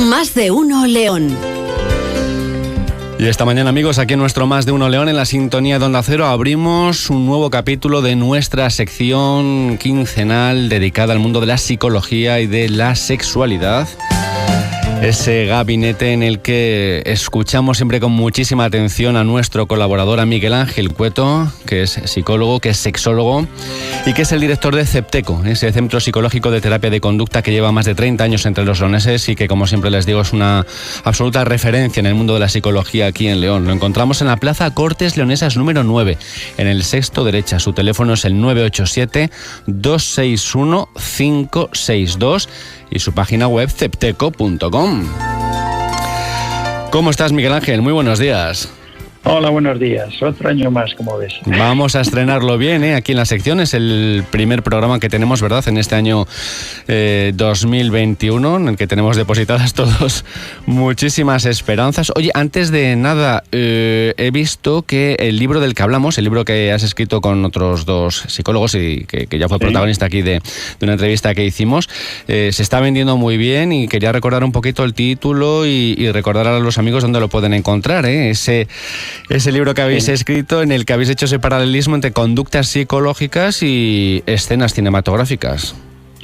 Más de uno León. Y esta mañana, amigos, aquí en nuestro Más de uno León, en la sintonía de Onda Cero, abrimos un nuevo capítulo de nuestra sección quincenal dedicada al mundo de la psicología y de la sexualidad. Ese gabinete en el que escuchamos siempre con muchísima atención a nuestro colaborador, a Miguel Ángel Cueto, que es psicólogo, que es sexólogo y que es el director de CEPTECO, ese centro psicológico de terapia de conducta que lleva más de 30 años entre los leoneses y que, como siempre les digo, es una absoluta referencia en el mundo de la psicología aquí en León. Lo encontramos en la Plaza Cortes Leonesas número 9, en el sexto derecha. Su teléfono es el 987-261-562 y su página web cepteco.com. ¿Cómo estás, Miguel Ángel? Muy buenos días. Hola, buenos días. Otro año más, como ves. Vamos a estrenarlo bien, aquí en la sección. Es el primer programa que tenemos, ¿verdad?, en este año 2021, en el que tenemos depositadas todos muchísimas esperanzas. Oye, antes de nada, he visto que el libro del que hablamos, el libro que has escrito con otros dos psicólogos y que ya fue protagonista aquí de una entrevista que hicimos, se está vendiendo muy bien y quería recordar un poquito el título y recordar a los amigos dónde lo pueden encontrar, Ese libro que habéis escrito, en el que habéis hecho ese paralelismo entre conductas psicológicas y escenas cinematográficas.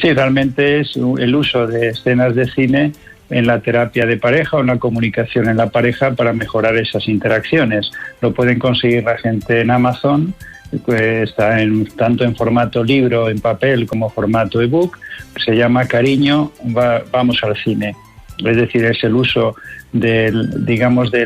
Sí, realmente es el uso de escenas de cine en la terapia de pareja o en la comunicación en la pareja para mejorar esas interacciones. Lo pueden conseguir la gente en Amazon, está tanto en formato libro, en papel, como formato ebook. Se llama Cariño, vamos al cine. Es decir, es el uso de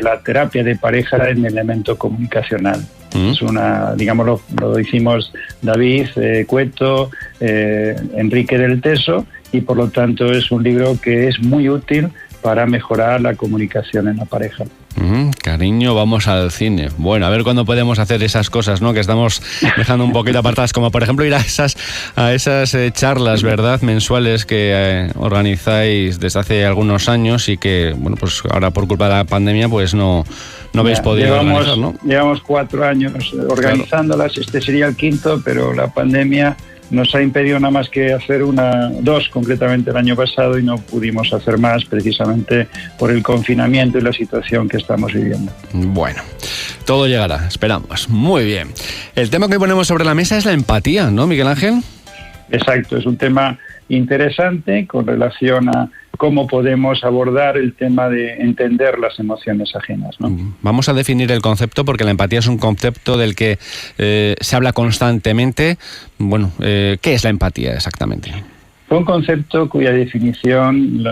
la terapia de pareja en el elemento comunicacional. Es lo hicimos David Cueto, Enrique del Teso, y por lo tanto es un libro que es muy útil para mejorar la comunicación en la pareja. Cariño, vamos al cine. Bueno, a ver cuándo podemos hacer esas cosas, ¿no?, que estamos dejando un poquito apartadas, como por ejemplo ir a esas charlas, ¿verdad?, mensuales que organizáis desde hace algunos años y que, bueno, pues ahora por culpa de la pandemia pues no habéis podido organizar, ¿no? Llevamos 4 años organizándolas, Este sería el 5º, pero la pandemia nos ha impedido nada más que hacer dos concretamente el año pasado, y no pudimos hacer más precisamente por el confinamiento y la situación que estamos viviendo. Bueno, todo llegará, esperamos. Muy bien. El tema que ponemos sobre la mesa es la empatía, ¿no, Miguel Ángel? Exacto, es un tema interesante con relación a cómo podemos abordar el tema de entender las emociones ajenas, ¿no? Vamos a definir el concepto, porque la empatía es un concepto del que se habla constantemente. Bueno, ¿qué es la empatía exactamente? Fue un concepto cuya definición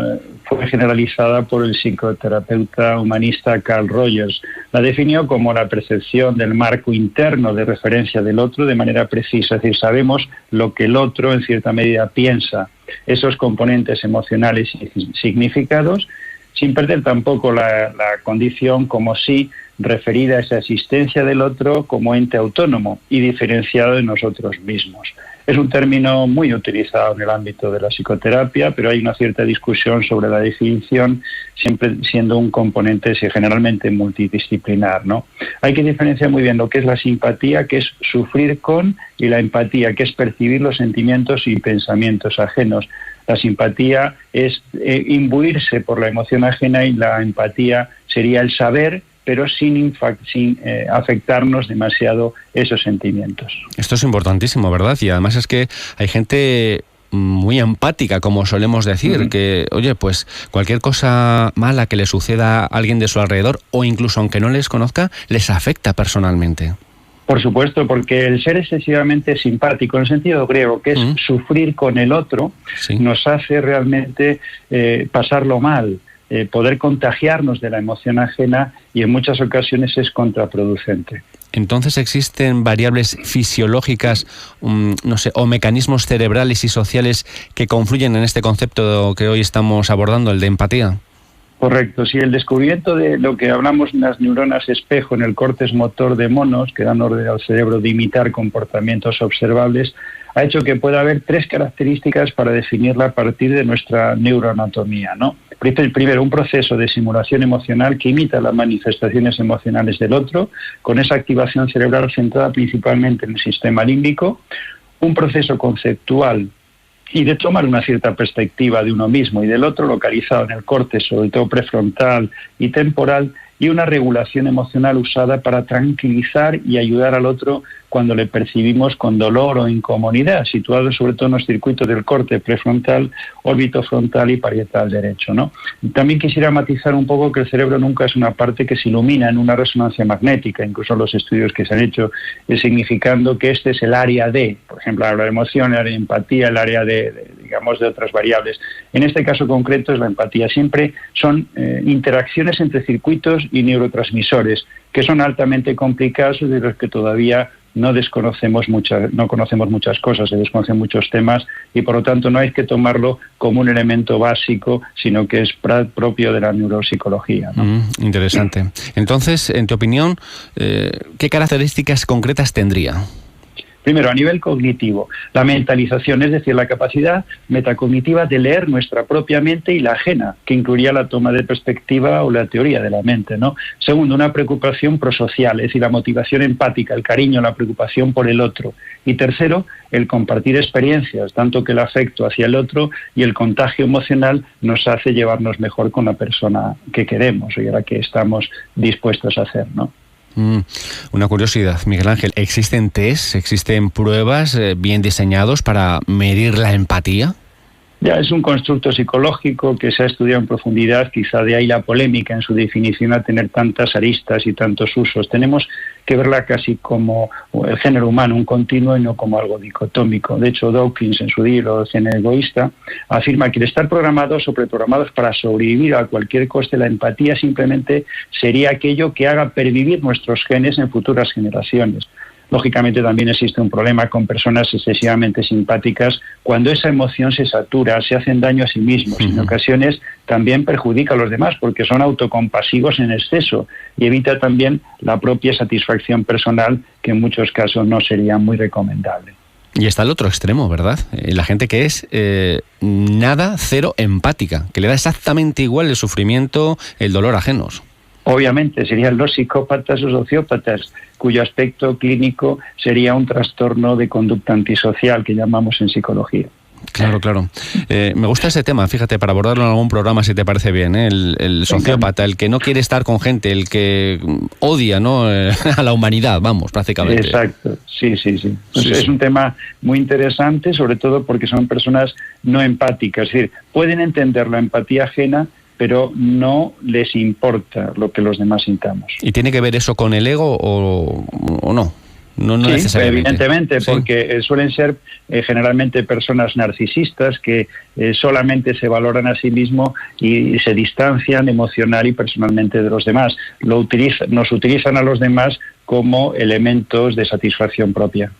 fue generalizada por el psicoterapeuta humanista Carl Rogers. La definió como la percepción del marco interno de referencia del otro de manera precisa, es decir, sabemos lo que el otro en cierta medida piensa, esos componentes emocionales y significados, sin perder tampoco la condición como sí referida a esa existencia del otro como ente autónomo y diferenciado de nosotros mismos. Es un término muy utilizado en el ámbito de la psicoterapia, pero hay una cierta discusión sobre la definición, siempre siendo un componente generalmente multidisciplinar, ¿no? Hay que diferenciar muy bien lo que es la simpatía, que es sufrir con, y la empatía, que es percibir los sentimientos y pensamientos ajenos. La simpatía es imbuirse por la emoción ajena, y la empatía sería el saber, pero sin afectarnos demasiado esos sentimientos. Esto es importantísimo, ¿verdad? Y además es que hay gente muy empática, como solemos decir, que, oye, pues cualquier cosa mala que le suceda a alguien de su alrededor, o incluso aunque no les conozca, les afecta personalmente. Por supuesto, porque el ser excesivamente simpático, en el sentido griego, que es sufrir con el otro, nos hace realmente pasarlo mal, poder contagiarnos de la emoción ajena, y en muchas ocasiones es contraproducente. Entonces, ¿existen variables fisiológicas, o mecanismos cerebrales y sociales que confluyen en este concepto que hoy estamos abordando, el de empatía? Correcto, sí, el descubrimiento de lo que hablamos en las neuronas espejo en el córtex motor de monos, que dan orden al cerebro de imitar comportamientos observables, ha hecho que pueda haber 3 características para definirla a partir de nuestra neuroanatomía, ¿no? Primero, un proceso de simulación emocional que imita las manifestaciones emocionales del otro, con esa activación cerebral centrada principalmente en el sistema límbico. Un proceso conceptual y de tomar una cierta perspectiva de uno mismo y del otro, localizado en el córtex, sobre todo prefrontal y temporal, y una regulación emocional usada para tranquilizar y ayudar al otro cuando le percibimos con dolor o incomodidad, situado sobre todo en los circuitos del córtex prefrontal, órbito frontal y parietal derecho, ¿no? También quisiera matizar un poco que el cerebro nunca es una parte que se ilumina en una resonancia magnética, incluso los estudios que se han hecho, significando que este es el área de, por ejemplo, el área de emoción, el área de empatía, el área de otras variables. En este caso concreto es la empatía. Siempre son interacciones entre circuitos y neurotransmisores que son altamente complicados y de los que todavía no conocemos muchas cosas, se desconocen muchos temas y por lo tanto no hay que tomarlo como un elemento básico, sino que es propio de la neuropsicología, ¿no? Interesante. Entonces, en tu opinión, ¿qué características concretas tendría? Primero, a nivel cognitivo, la mentalización, es decir, la capacidad metacognitiva de leer nuestra propia mente y la ajena, que incluiría la toma de perspectiva o la teoría de la mente, ¿no? Segundo, una preocupación prosocial, es decir, la motivación empática, el cariño, la preocupación por el otro. Y tercero, el compartir experiencias, tanto que el afecto hacia el otro y el contagio emocional nos hace llevarnos mejor con la persona que queremos y a la que estamos dispuestos a hacer, ¿no? Una curiosidad, Miguel Ángel, ¿existen tests, existen pruebas bien diseñados para medir la empatía? Ya es un constructo psicológico que se ha estudiado en profundidad, quizá de ahí la polémica en su definición a tener tantas aristas y tantos usos. Tenemos que verla casi como el género humano, un continuo y no como algo dicotómico. De hecho, Dawkins, en su libro Género Egoísta, afirma que el estar programados o preprogramados para sobrevivir a cualquier coste, la empatía simplemente sería aquello que haga pervivir nuestros genes en futuras generaciones. Lógicamente también existe un problema con personas excesivamente simpáticas cuando esa emoción se satura, se hacen daño a sí mismos. En ocasiones también perjudica a los demás porque son autocompasivos en exceso y evita también la propia satisfacción personal, que en muchos casos no sería muy recomendable. Y está el otro extremo, ¿verdad? La gente que es cero empática, que le da exactamente igual el sufrimiento, el dolor ajenos. Obviamente serían los psicópatas o sociópatas, cuyo aspecto clínico sería un trastorno de conducta antisocial que llamamos en psicología. Claro. Me gusta ese tema, fíjate, para abordarlo en algún programa, si te parece bien, ¿eh? El sociópata, el que no quiere estar con gente, el que odia, ¿no? A la humanidad, vamos, prácticamente. Exacto, sí. Es un tema muy interesante, sobre todo porque son personas no empáticas, es decir, pueden entender la empatía ajena, pero no les importa lo que los demás sintamos. ¿Y tiene que ver eso con el ego o no? No sí, necesariamente. Evidentemente, ¿Sí? Porque suelen ser generalmente personas narcisistas que solamente se valoran a sí mismos y se distancian emocional y personalmente de los demás. Nos utilizan a los demás como elementos de satisfacción propia.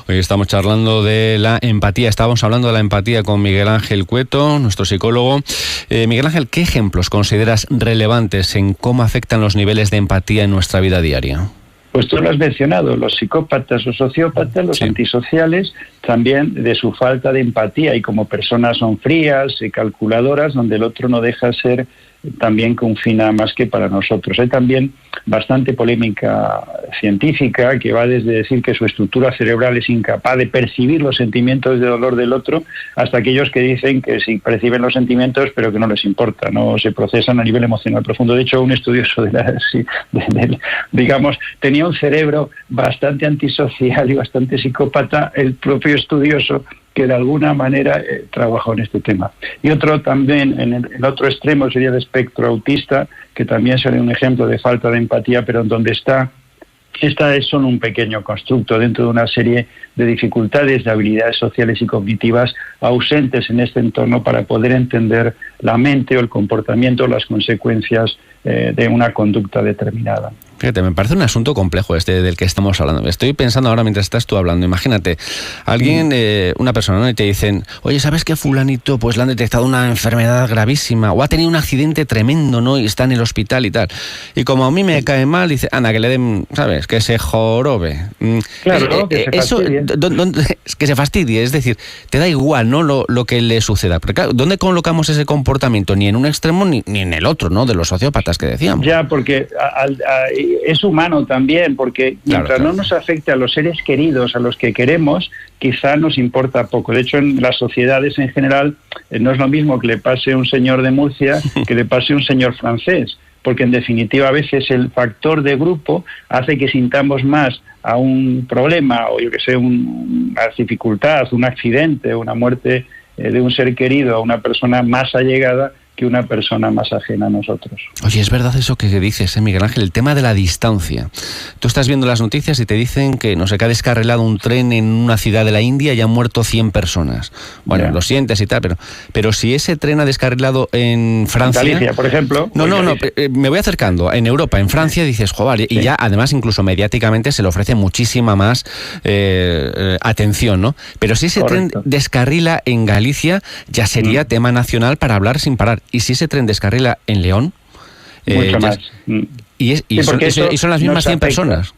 Hoy estamos charlando de la empatía, estábamos hablando de la empatía con Miguel Ángel Cueto, nuestro psicólogo. Miguel Ángel, ¿qué ejemplos consideras relevantes en cómo afectan los niveles de empatía en nuestra vida diaria? Pues tú lo has mencionado, los psicópatas o sociópatas, los antisociales, también de su falta de empatía y como personas son frías y calculadoras, donde el otro no deja de ser también con un fin nada más que para nosotros. Hay también bastante polémica científica que va desde decir que su estructura cerebral es incapaz de percibir los sentimientos de dolor del otro, hasta aquellos que dicen que sí perciben los sentimientos pero que no les importa, no se procesan a nivel emocional profundo. De hecho, un estudioso tenía un cerebro bastante antisocial y bastante psicópata, el propio estudioso, que de alguna manera trabajó en este tema. Y otro también, en el otro extremo, sería el espectro autista, que también sería un ejemplo de falta de empatía, pero en donde esta es solo un pequeño constructo dentro de una serie de dificultades, de habilidades sociales y cognitivas ausentes en este entorno para poder entender la mente o el comportamiento o las consecuencias de una conducta determinada. Fíjate, me parece un asunto complejo este del que estamos hablando. Estoy pensando ahora mientras estás tú hablando. Imagínate, alguien, una persona, ¿no? Y te dicen, oye, ¿sabes que fulanito pues le han detectado una enfermedad gravísima o ha tenido un accidente tremendo, ¿no? Y está en el hospital y tal. Y como a mí me cae mal, dice, anda, que le den, ¿sabes? Que se jorobe. Claro, que se fastidie. Que se fastidie, es decir, te da igual, ¿no? Lo que le suceda. Porque claro, ¿dónde colocamos ese comportamiento? Ni en un extremo ni en el otro, ¿no? De los sociópatas. estas que decíamos. Ya, porque es humano también, porque mientras no nos afecte a los seres queridos, a los que queremos, quizá nos importa poco. De hecho, en las sociedades en general no es lo mismo que le pase un señor de Murcia que le pase un señor francés, porque en definitiva a veces el factor de grupo hace que sintamos más a un problema o una dificultad, un accidente, una muerte de un ser querido a una persona más allegada que una persona más ajena a nosotros. Oye, es verdad eso que dices, Miguel Ángel, el tema de la distancia. Tú estás viendo las noticias y te dicen que no sé, que ha descarrilado un tren en una ciudad de la India y han muerto 100 personas. Bueno, lo sientes y tal, pero si ese tren ha descarrilado en Francia... En Galicia, por ejemplo. No, me voy acercando. En Europa, en Francia, dices, joder, y ya además incluso mediáticamente se le ofrece muchísima más atención, ¿no? Pero si ese tren descarrila en Galicia, ya sería tema nacional para hablar sin parar. Y si ese tren descarrila en León... mucho más. Y son las mismas 100 personas.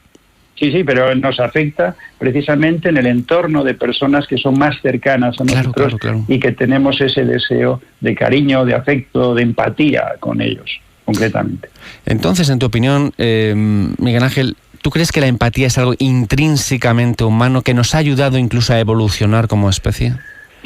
Sí, pero nos afecta precisamente en el entorno de personas que son más cercanas a nosotros y que tenemos ese deseo de cariño, de afecto, de empatía con ellos, concretamente. Entonces, en tu opinión, Miguel Ángel, ¿tú crees que la empatía es algo intrínsecamente humano que nos ha ayudado incluso a evolucionar como especie?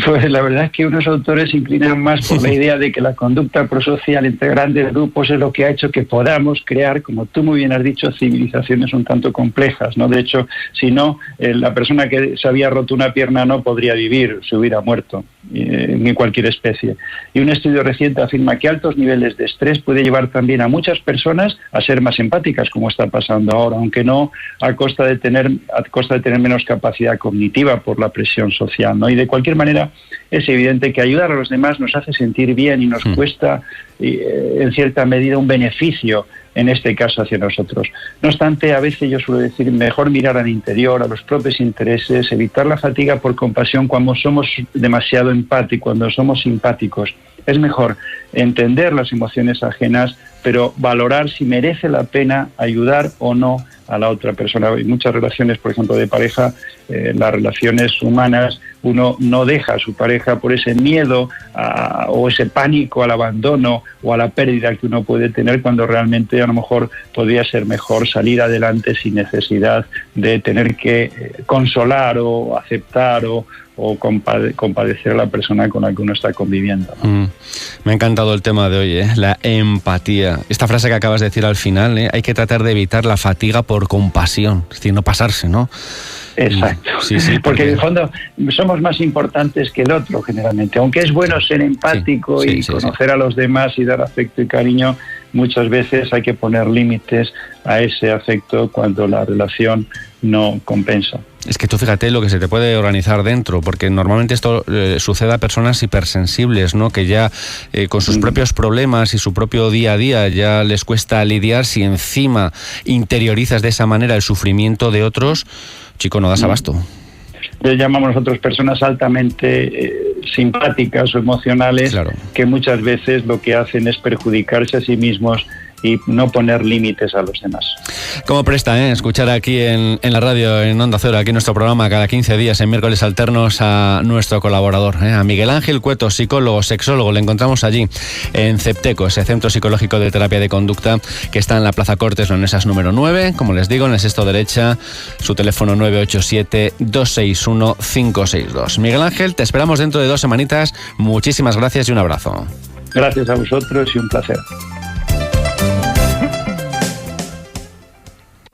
Pues la verdad es que unos autores se inclinan más por la idea de que la conducta prosocial entre grandes grupos es lo que ha hecho que podamos crear, como tú muy bien has dicho, civilizaciones un tanto complejas, ¿no? De hecho, si no, la persona que se había roto una pierna no podría vivir, se hubiera muerto, ni cualquier especie. Y un estudio reciente afirma que altos niveles de estrés puede llevar también a muchas personas a ser más empáticas, como está pasando ahora, aunque no a costa de tener menos capacidad cognitiva por la presión social, ¿no? Y de cualquier manera, es evidente que ayudar a los demás nos hace sentir bien y nos cuesta, en cierta medida, un beneficio, en este caso, hacia nosotros. No obstante, a veces yo suelo decir, mejor mirar al interior, a los propios intereses, evitar la fatiga por compasión cuando somos demasiado empáticos, cuando somos simpáticos. Es mejor entender las emociones ajenas, pero valorar si merece la pena ayudar o no a la otra persona. En muchas relaciones, por ejemplo, de pareja, las relaciones humanas, uno no deja a su pareja por ese miedo o ese pánico al abandono o a la pérdida que uno puede tener, cuando realmente a lo mejor podría ser mejor salir adelante sin necesidad de tener que consolar o aceptar o compadecer a la persona con la que uno está conviviendo, ¿no? Me ha encantado el tema de hoy, la empatía. Esta frase que acabas de decir al final, hay que tratar de evitar la fatiga por compasión, es decir, no pasarse, ¿no? Exacto, sí, porque en el fondo somos más importantes que el otro generalmente, aunque es bueno ser empático y conocer a los demás y dar afecto y cariño, muchas veces hay que poner límites a ese afecto cuando la relación no compensa. Es que tú fíjate lo que se te puede organizar dentro, porque normalmente esto sucede a personas hipersensibles, ¿no? Que ya con sus propios problemas y su propio día a día ya les cuesta lidiar. Si encima interiorizas de esa manera el sufrimiento de otros, chico, no das abasto. Le llamamos nosotros personas altamente simpáticas o emocionales, que muchas veces lo que hacen es perjudicarse a sí mismos y no poner límites a los demás. ¿Cómo presta escuchar aquí en la radio, en Onda Cero, aquí en nuestro programa, cada 15 días, en miércoles alternos, a nuestro colaborador, a Miguel Ángel Cueto, psicólogo, sexólogo? Le encontramos allí, en Cepteco, ese centro psicológico de terapia de conducta que está en la Plaza Cortes Leonesas número 9, como les digo, en el sexto derecha, su teléfono 987-261-562. Miguel Ángel, te esperamos dentro de 2 semanitas. Muchísimas gracias y un abrazo. Gracias a vosotros y un placer.